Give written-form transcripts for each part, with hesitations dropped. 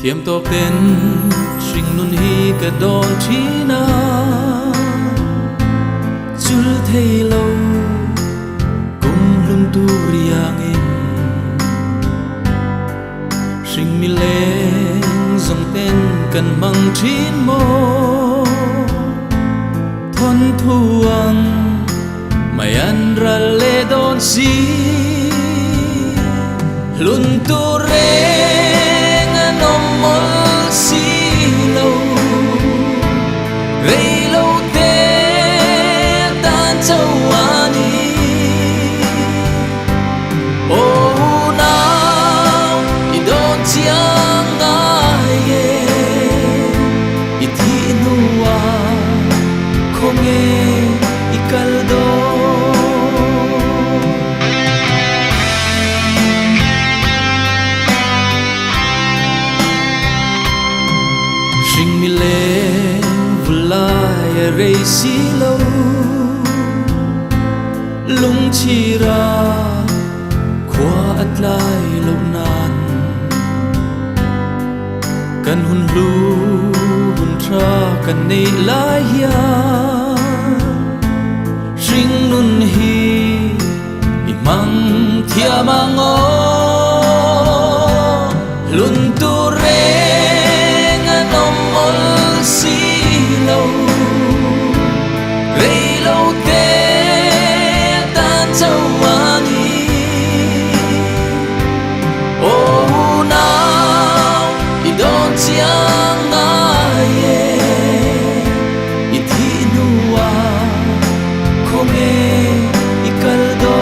thiêm tổ tên sinh nun hi cả đòn chi na chul thấy lâu cùng lung tu riang in sinh mi lên dòng tên cần mang chín mô thon thuang mày ăn ra lê đòn si lun tu re nom mol si lâu rei lâu te tan châu ani ô nào i don chiang ai ye i thi nuwa không nghe i caldo sinh mi lên vulai rei si lâu lung chi ra qua at lai lâu nan kan hun lu hun tra kan nei lai ya sinh nun hi imang thia mang o lun tu re si lâu rei lâu te tan châu ani ô nào i don chiang ai ye i thi nuwa không nghe i caldo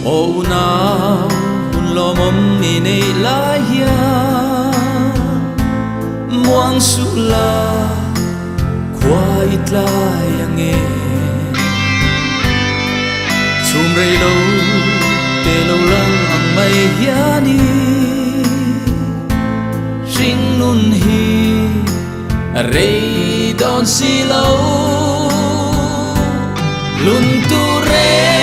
ô nào hun lo mom mi nei la ya muang su la qua it lai ange chum rei lo te lo lang ang mai ya ni sing nun hi rei don si lo lun tu re